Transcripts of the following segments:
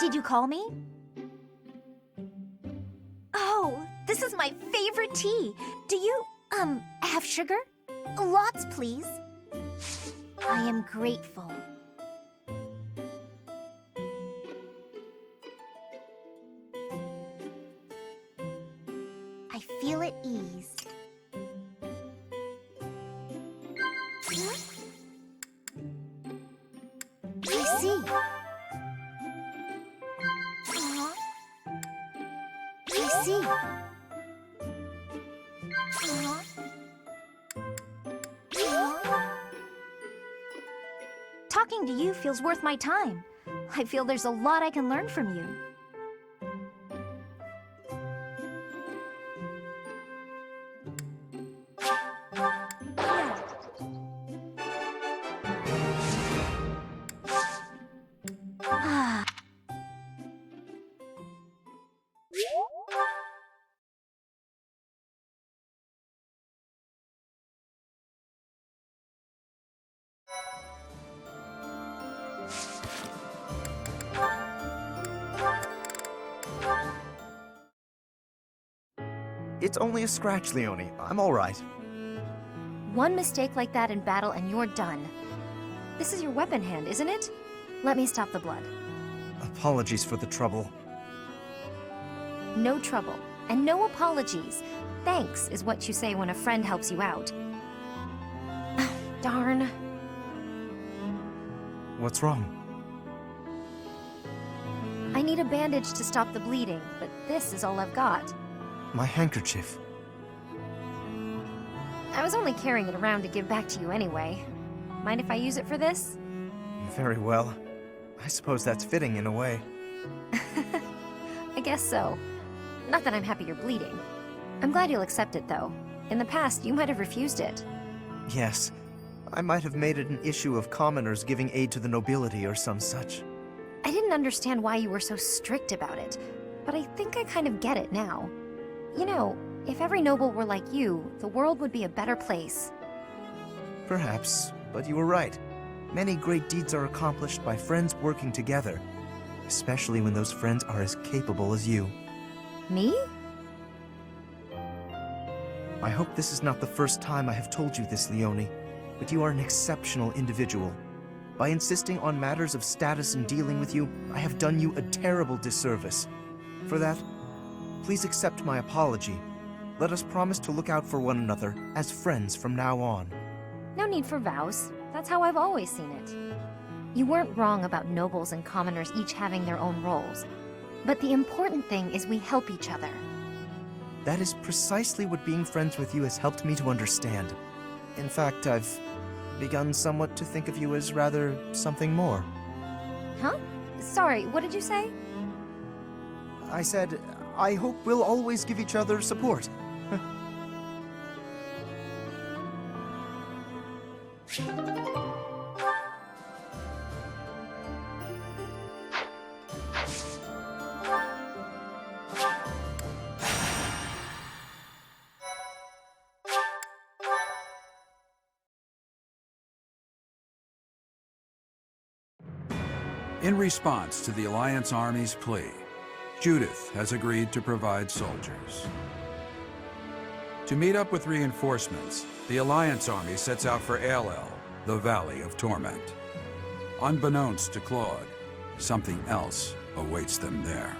did you call me? Oh, this is my favorite tea. Do you, have sugar? Lots, please. I am grateful. I feel at ease. I see. I see. Talking to you feels worth my time. I feel there's a lot I can learn from you. It's only a scratch, Leone. I'm all right. One mistake like that in battle and you're done. This is your weapon hand, isn't it? Let me stop the blood. Apologies for the trouble. No trouble, and no apologies. Thanks is what you say when a friend helps you out. Darn. What's wrong? I need a bandage to stop the bleeding, but this is all I've got. My handkerchief. I was only carrying it around to give back to you anyway. Mind if I use it for this? Very well. I suppose that's fitting in a way. I guess so. Not that I'm happy you're bleeding. I'm glad you'll accept it, though. In the past, you might have refused it. Yes. I might have made it an issue of commoners giving aid to the nobility or some such. I didn't understand why you were so strict about it, but I think I kind of get it now. You know, if every noble were like you, the world would be a better place. Perhaps, but you were right. Many great deeds are accomplished by friends working together, especially when those friends are as capable as you. Me? I hope this is not the first time I have told you this, Leone, but you are an exceptional individual. By insisting on matters of status in dealing with you, I have done you a terrible disservice. For that, please accept my apology. Let us promise to look out for one another as friends from now on. No need for vows. That's how I've always seen it. You weren't wrong about nobles and commoners each having their own roles. But the important thing is we help each other. That is precisely what being friends with you has helped me to understand. In fact, I've begun somewhat to think of you as rather something more. Huh? Sorry, what did you say? I said, I hope we'll always give each other support. In response to the Alliance Army's plea, Judith has agreed to provide soldiers. To meet up with reinforcements, the Alliance Army sets out for Aelel, the Valley of Torment. Unbeknownst to Claude, something else awaits them there.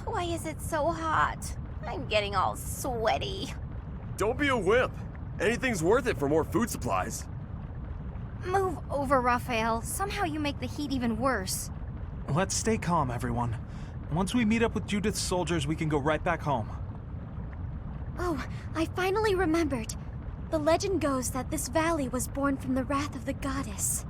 Why is it so hot? I'm getting all sweaty. Don't be a wimp. Anything's worth it for more food supplies. Move over, Raphael. Somehow you make the heat even worse. Let's stay calm, everyone. Once we meet up with Judith's soldiers, we can go right back home. Oh, I finally remembered. The legend goes that this valley was born from the wrath of the goddess.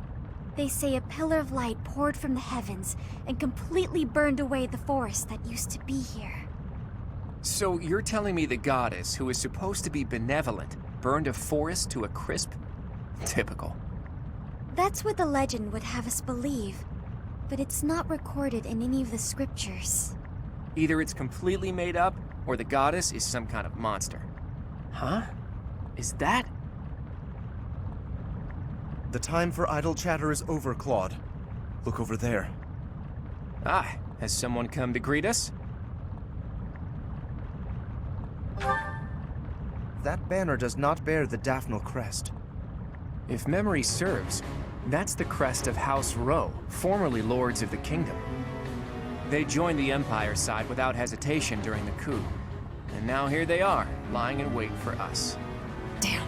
They say a pillar of light poured from the heavens and completely burned away the forest that used to be here. So you're telling me the goddess, who is supposed to be benevolent, burned a forest to a crisp? Typical. That's what the legend would have us believe, but it's not recorded in any of the scriptures. Either it's completely made up, or the goddess is some kind of monster. Huh? Is that? The time for idle chatter is over, Claude. Look over there. Ah, has someone come to greet us? That banner does not bear the Daphne crest. If memory serves, that's the crest of House Rowe, formerly Lords of the Kingdom. They joined the Empire side without hesitation during the coup. And now here they are, lying in wait for us. Damn.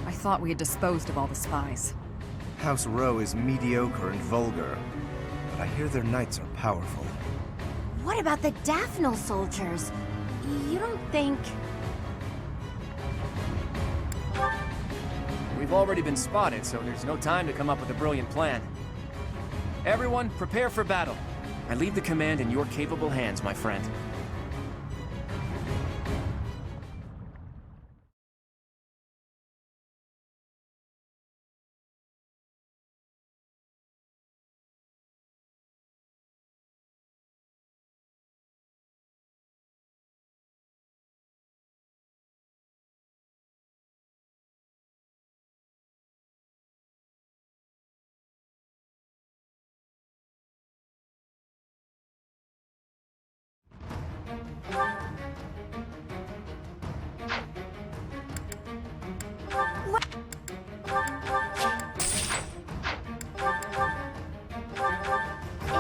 I thought we had disposed of all the spies. House Rowe is mediocre and vulgar, but I hear their knights are powerful. What about the Daphne soldiers? You don't think... We've already been spotted, so there's no time to come up with a brilliant plan. Everyone, prepare for battle. I leave the command in your capable hands, my friend.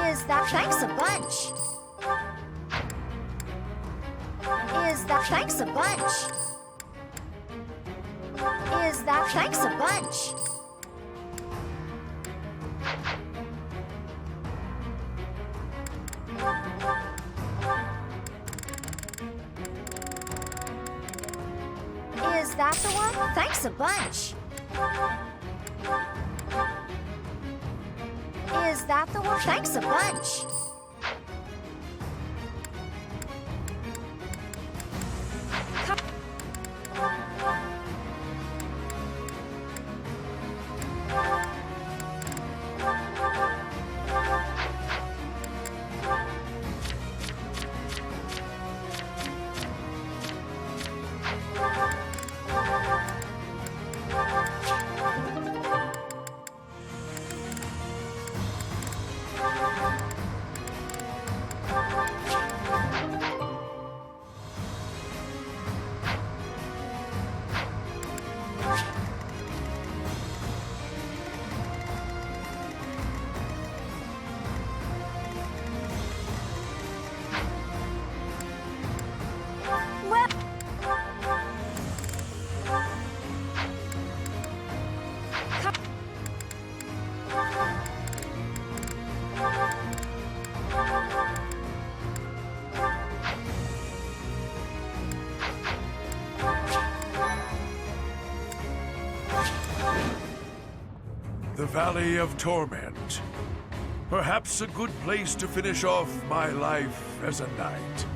Is that thanks a bunch? Is that thanks a bunch? Is that thanks a bunch? Is that the one? Thanks a bunch. Is that the one? Thanks a bunch. The Valley of Torment. Perhaps a good place to finish off my life as a knight.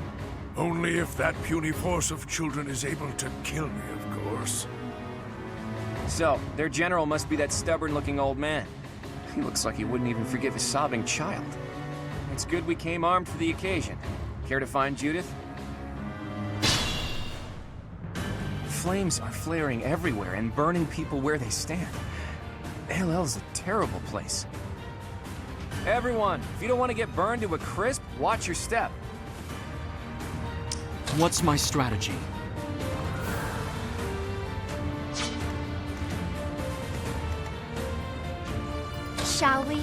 Only if that puny force of children is able to kill me, of course. So, their general must be that stubborn-looking old man. He looks like he wouldn't even forgive a sobbing child. It's good we came armed for the occasion. Care to find Judith? Flames are flaring everywhere and burning people where they stand. LL's a terrible place. Everyone, if you don't want to get burned to a crisp, watch your step. What's my strategy? Shall we?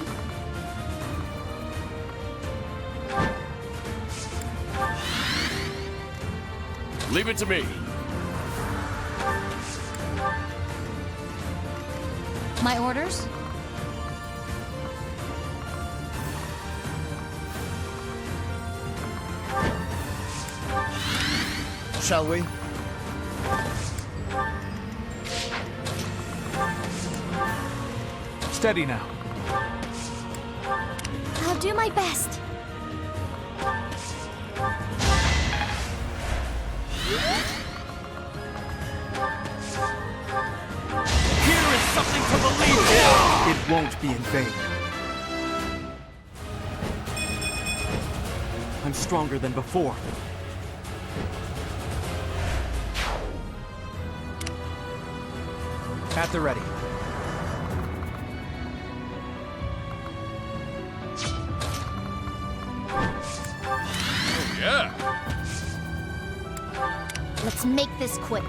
Leave it to me. My orders? Shall we? Steady now. I'll do my best. Here is something to believe in! It won't be in vain. I'm stronger than before. At the ready. Yeah. Let's make this quick.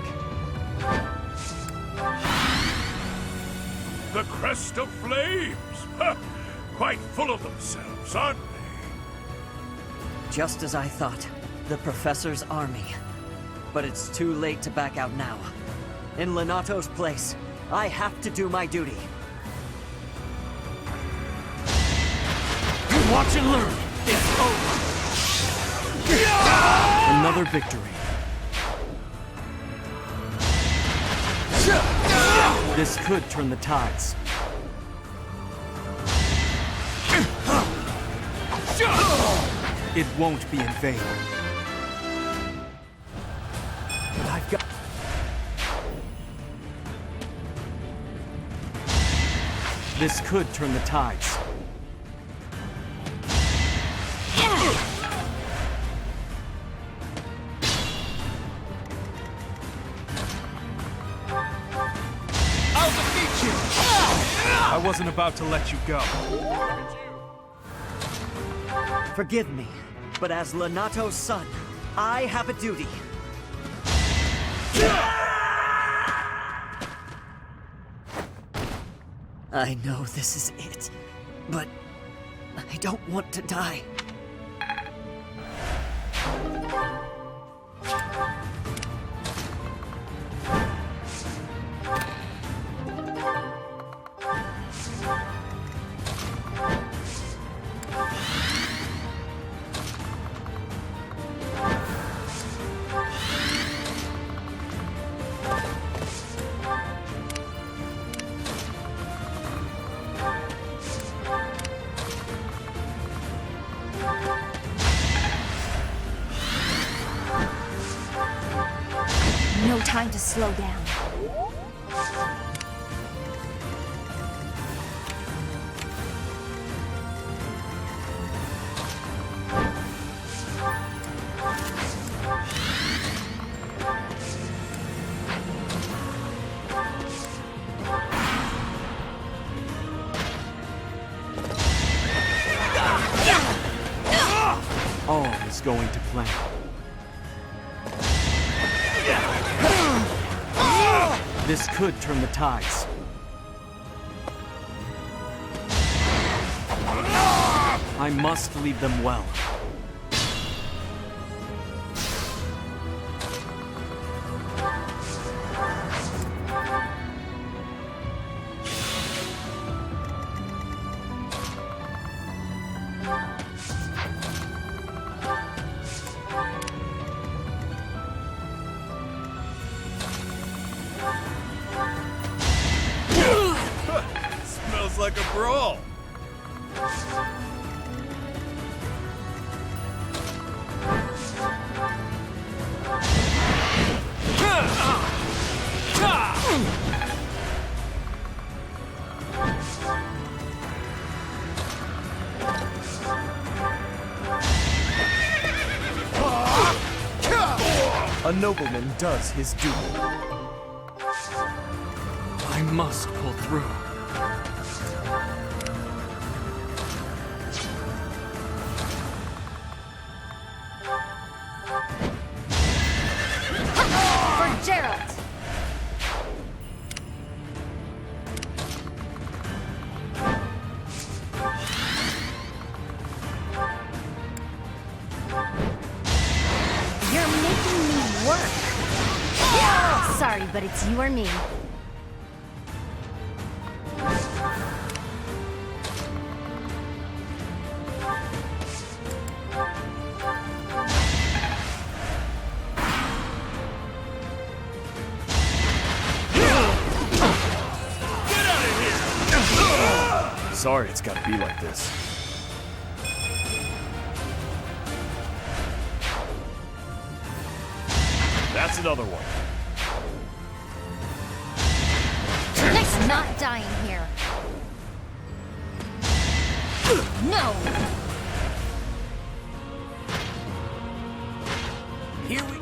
The crest of flames! Ha! Quite full of themselves, aren't they? Just as I thought. The Professor's army. But it's too late to back out now. In Lenato's place, I have to do my duty. Watch and learn! It's over! Another victory. This could turn the tides. It won't be in vain. I've got... This could turn the tides. I wasn't about to let you go. Forgive me, but as Lenato's son, I have a duty. I know this is it, but I don't want to die. No time to slow down. All is going to plan. This could turn the tides. I must lead them well. Smells like a brawl. A nobleman does his duty. I must pull through. For Gerald! You're making me work. Sorry, but it's you or me. Sorry it's gotta be like this. That's another one. Nice not dying here. No! Here we...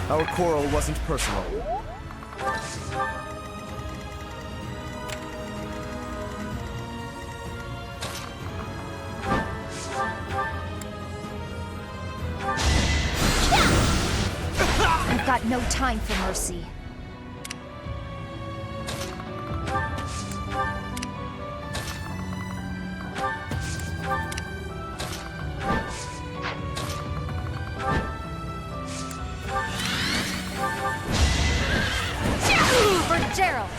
Our quarrel wasn't personal. I've got no time for mercy. For Gerald!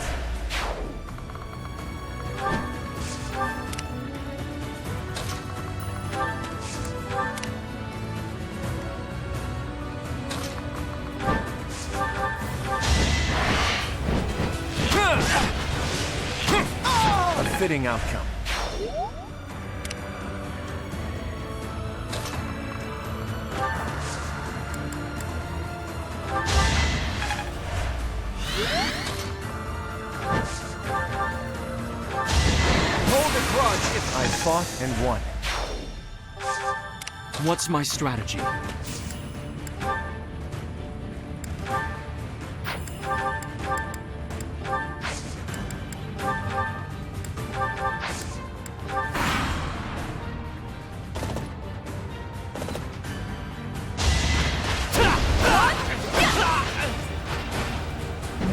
A fitting outcome. Hold a grudge if... I fought and won. What's my strategy?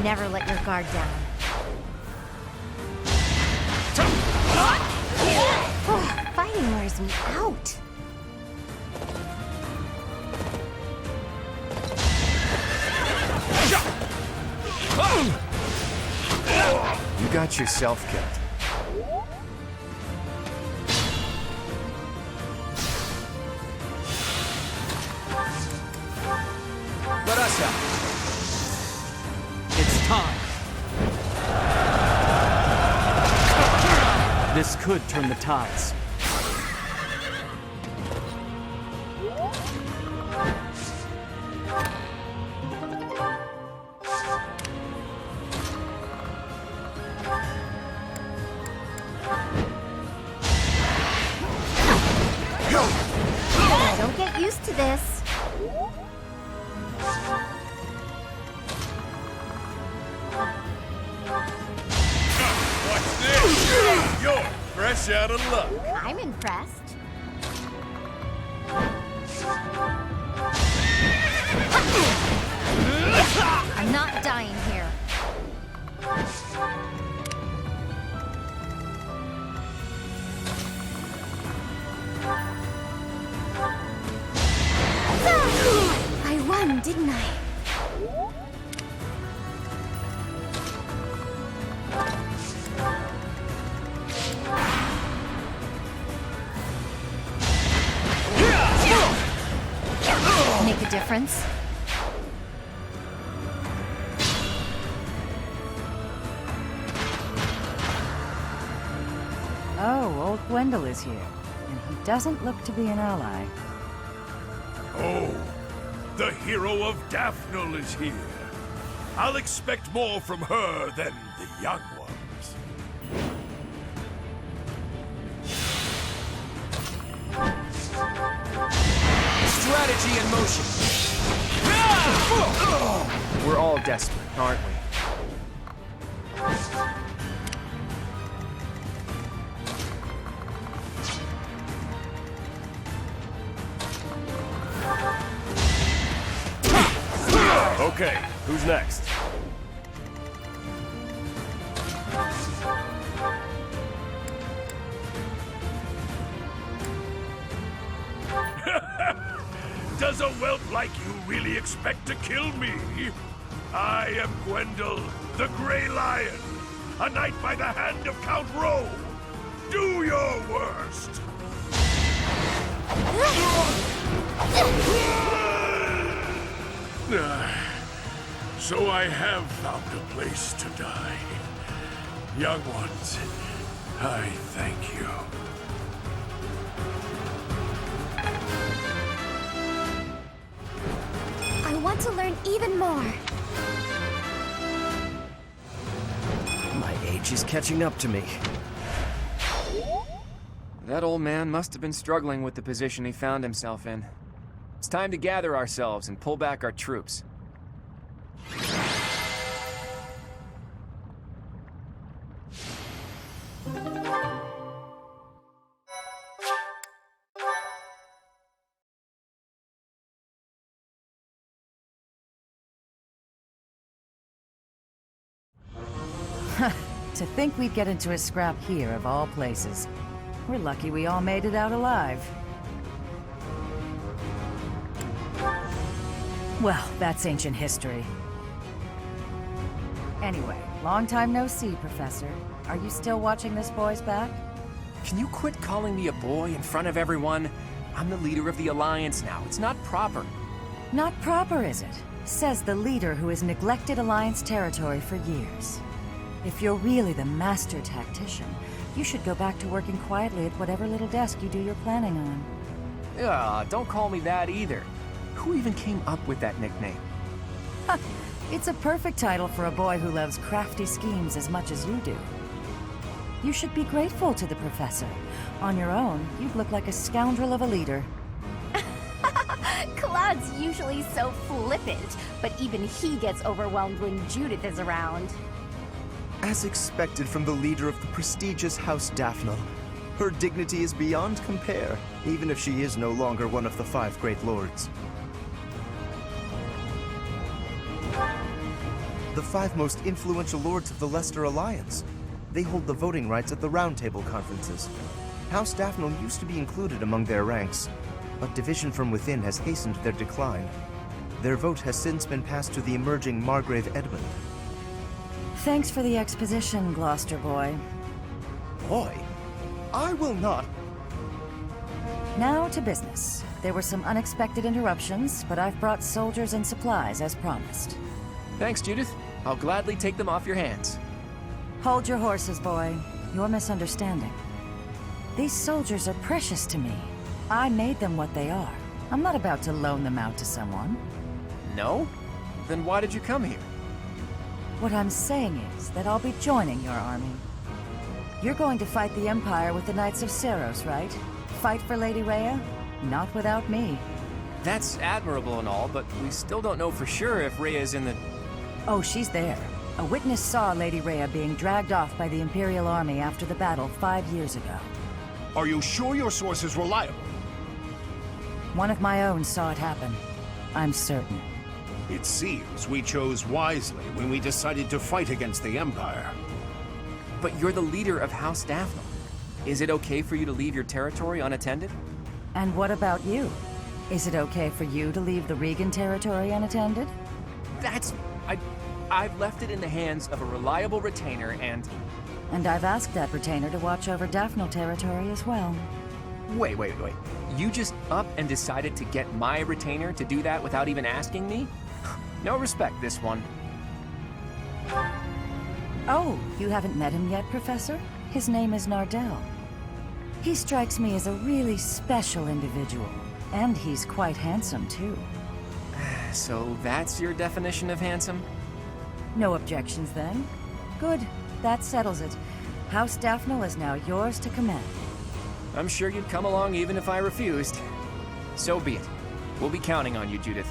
Never let your guard down. Fighting wears me out. You got yourself killed. Let us out. It's time. This could turn the tides. Don't get used to this. What's this? You're fresh out of luck. I'm impressed. I'm not dying here. I won, didn't I? Make a difference? Oh, old Gwendol is here. And he doesn't look to be an ally. Oh, the hero of Daphne is here. I'll expect more from her than the young ones. Strategy in motion. We're all desperate, aren't we? Okay, who's next? Does a whelp like you really expect to kill me? I am Gwendol, the Grey Lion, a knight by the hand of Count Rowe. Do your worst! So I have found a place to die. Young ones, I thank you. I want to learn even more. My age is catching up to me. That old man must have been struggling with the position he found himself in. It's time to gather ourselves and pull back our troops. To think we'd get into a scrap here, of all places. We're lucky we all made it out alive. Well, that's ancient history. Anyway, long time no see, Professor. Are you still watching this boy's back? Can you quit calling me a boy in front of everyone? I'm the leader of the Alliance now. It's not proper. Not proper, is it? Says the leader who has neglected Alliance territory for years. If you're really the master tactician, you should go back to working quietly at whatever little desk you do your planning on. Don't call me that either. Who even came up with that nickname? It's a perfect title for a boy who loves crafty schemes as much as you do. You should be grateful to the professor. On your own, you'd look like a scoundrel of a leader. Cloud's usually so flippant, but even he gets overwhelmed when Judith is around. As expected from the leader of the prestigious House Daphne, her dignity is beyond compare, even if she is no longer one of the 5 great lords. The 5 most influential lords of the Leicester Alliance. They hold the voting rights at the Round Table conferences. House Daphne used to be included among their ranks, but division from within has hastened their decline. Their vote has since been passed to the emerging Margrave Edmund. Thanks for the exposition, Gloucester boy. Boy? I will not. Now to business. There were some unexpected interruptions, but I've brought soldiers and supplies as promised. Thanks, Judith. I'll gladly take them off your hands. Hold your horses, boy. You're misunderstanding. These soldiers are precious to me. I made them what they are. I'm not about to loan them out to someone. No? Then why did you come here? What I'm saying is that I'll be joining your army. You're going to fight the Empire with the Knights of Seiros, right? Fight for Lady Rhea? Not without me. That's admirable and all, but we still don't know for sure if Rhea's in the... Oh, she's there. A witness saw Lady Rhea being dragged off by the Imperial Army after the battle 5 years ago. Are you sure your source is reliable? One of my own saw it happen. I'm certain. It seems we chose wisely when we decided to fight against the Empire. But you're the leader of House Daphne. Is it okay for you to leave your territory unattended? And what about you? Is it okay for you to leave the Regan territory unattended? I've left it in the hands of a reliable retainer and... And I've asked that retainer to watch over Daphne territory as well. Wait. You just up and decided to get my retainer to do that without even asking me? No respect, this one. Oh, you haven't met him yet, Professor? His name is Nardell. He strikes me as a really special individual. And he's quite handsome, too. So that's your definition of handsome? No objections, then? Good. That settles it. House Daphne is now yours to command. I'm sure you'd come along even if I refused. So be it. We'll be counting on you, Judith.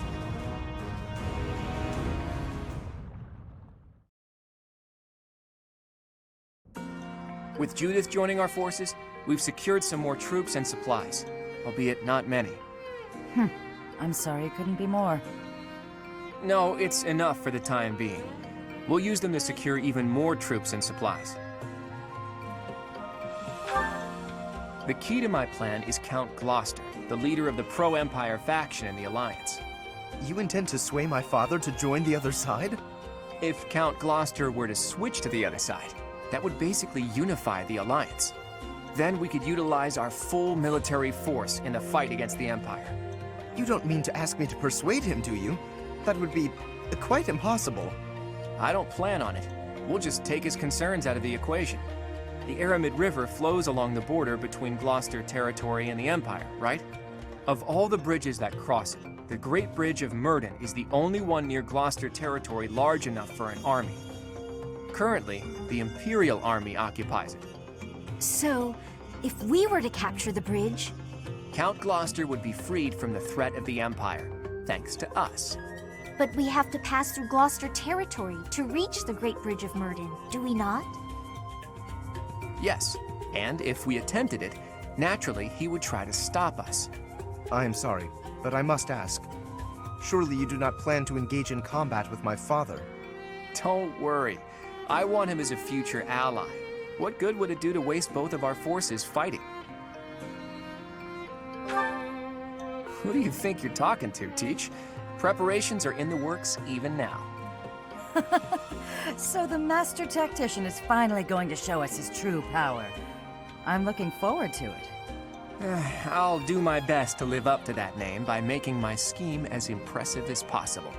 With Judith joining our forces, we've secured some more troops and supplies, albeit not many. I'm sorry it couldn't be more. No, it's enough for the time being. We'll use them to secure even more troops and supplies. The key to my plan is Count Gloucester, the leader of the pro-Empire faction in the Alliance. You intend to sway my father to join the other side? If Count Gloucester were to switch to the other side, that would basically unify the Alliance. Then we could utilize our full military force in the fight against the Empire. You don't mean to ask me to persuade him, do you? That would be quite impossible. I don't plan on it. We'll just take his concerns out of the equation. The Aramid River flows along the border between Gloucester territory and the Empire, right? Of all the bridges that cross it, The Great Bridge of Murden is the only one near Gloucester territory large enough for an army. Currently, the Imperial Army occupies it. So, if we were to capture the bridge... Count Gloucester would be freed from the threat of the Empire, thanks to us. But we have to pass through Gloucester territory to reach the Great Bridge of Murden, do we not? Yes, and if we attempted it, naturally he would try to stop us. I am sorry, but I must ask. Surely you do not plan to engage in combat with my father? Don't worry. I want him as a future ally. What good would it do to waste both of our forces fighting? Who do you think you're talking to, Teach? Preparations are in the works even now. So the Master Tactician is finally going to show us his true power. I'm looking forward to it. I'll do my best to live up to that name by making my scheme as impressive as possible.